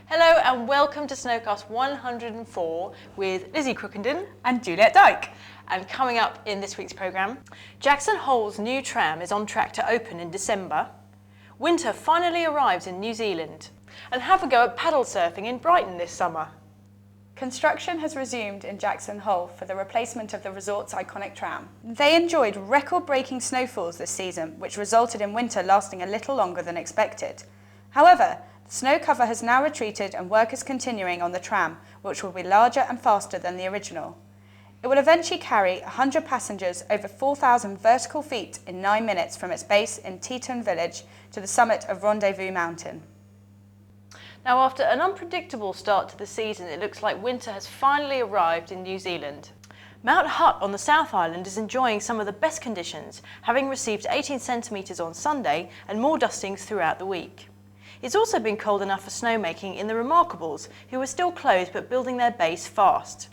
Hello and welcome to Snowcast 104 with Lizzie Crookenden and Juliet Dyke. And coming up in this week's programme, Jackson Hole's new tram is on track to open in December. Winter finally arrives in New Zealand. And have a go at paddle surfing in Brighton this summer. Construction has resumed in Jackson Hole for the replacement of the resort's iconic tram. They enjoyed record-breaking snowfalls this season, which resulted in winter lasting a little longer than expected. However, the snow cover has now retreated and work is continuing on the tram, which will be larger and faster than the original. It will eventually carry 100 passengers over 4,000 vertical feet in 9 minutes from its base in Teton Village to the summit of Rendezvous Mountain. Now, after an unpredictable start to the season, it looks like winter has finally arrived in New Zealand. Mount Hutt on the South Island is enjoying some of the best conditions, having received 18 centimetres on Sunday and more dustings throughout the week. It's also been cold enough for snowmaking in the Remarkables, who are still closed but building their base fast.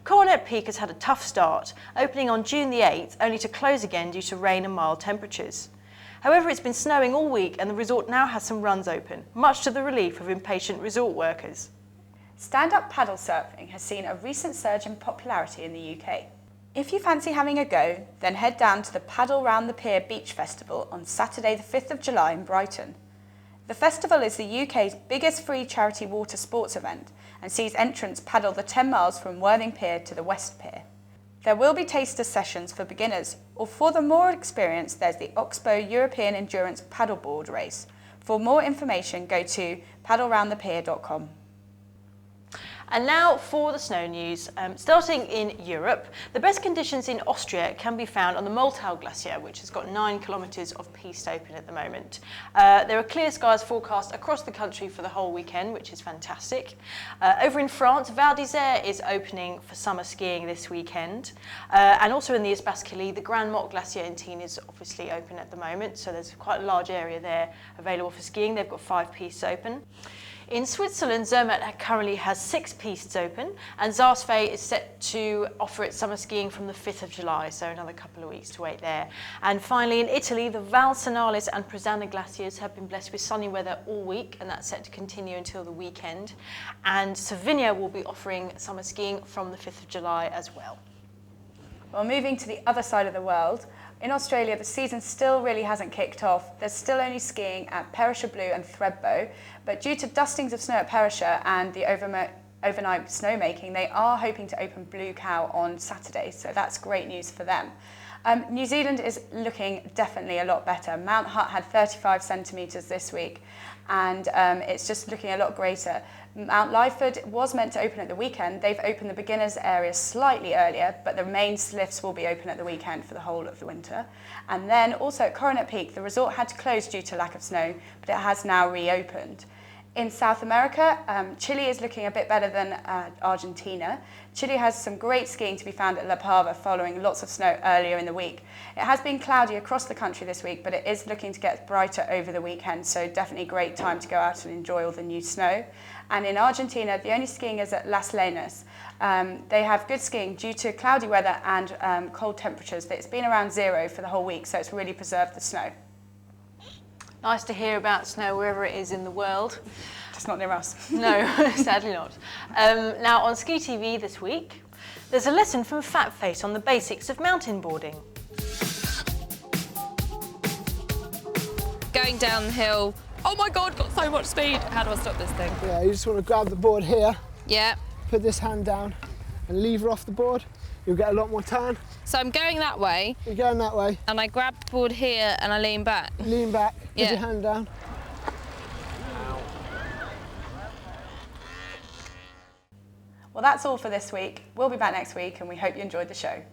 Coronet Peak has had a tough start, opening on June the 8th, only to close again due to rain and mild temperatures. However, it's been snowing all week and the resort now has some runs open, much to the relief of impatient resort workers. Stand-up paddle surfing has seen a recent surge in popularity in the UK. If you fancy having a go, then head down to the Paddle Round the Pier Beach Festival on Saturday the 5th of July in Brighton. The festival is the UK's biggest free charity water sports event and sees entrants paddle the 10 miles from Worthing Pier to the West Pier. There will be taster sessions for beginners, or for the more experienced, there's the Oxbow European Endurance Paddleboard Race. For more information, go to paddleroundthepier.com. And now for the snow news. Starting in Europe, the best conditions in Austria can be found on the Multau Glacier, which has got 9 kilometres of piste open at the moment. There are clear skies forecast across the country for the whole weekend, which is fantastic. Over in France, Val d'Isère is opening for summer skiing this weekend. And also in the Isbaskili, the Grand Motte Glacier in Tignes is obviously open at the moment, so there's quite a large area there available for skiing. They've got 5 pistes open. In Switzerland, Zermatt currently has 6 pistes open, and Saas-Fee is set to offer its summer skiing from the 5th of July, so another couple of weeks to wait there. And finally, in Italy, the Val Senalis and Presana glaciers have been blessed with sunny weather all week, and that's set to continue until the weekend. And Cervinia will be offering summer skiing from the 5th of July as well. Well, moving to the other side of the world, in Australia, the season still really hasn't kicked off. There's still only skiing at Perisher Blue and Thredbo, but due to dustings of snow at Perisher and the overnight snowmaking, they are hoping to open Blue Cow on Saturday, so that's great news for them. New Zealand is looking definitely a lot better. Mount Hutt had 35 centimetres this week, and it's just looking a lot greater. Mount Lyford was meant to open at the weekend. They've opened the beginners area slightly earlier, but the main lifts will be open at the weekend for the whole of the winter. And then also at Coronet Peak, the resort had to close due to lack of snow, but it has now reopened. In South America, Chile is looking a bit better than Argentina. Chile has some great skiing to be found at La Pava following lots of snow earlier in the week. It has been cloudy across the country this week, but it is looking to get brighter over the weekend, so definitely a great time to go out and enjoy all the new snow. And in Argentina, the only skiing is at Las Leñas. They have good skiing due to cloudy weather and cold temperatures. It's been around 0 for the whole week, so it's really preserved the snow. Nice to hear about snow wherever it is in the world. Just not near us. No, sadly not. Now on Ski TV this week, there's a lesson from Fat Face on the basics of mountain boarding. Going downhill. Oh my God, got so much speed. How do I stop this thing? Yeah, you just want to grab the board here, Yeah. put this hand down and lever off the board. You'll get a lot more turn. So I'm going that way, You're going that way, and I grab the board here and I lean back. lean back, put Yeah. your hand down. Well, that's all for this week. We'll be back next week, and we hope you enjoyed the show.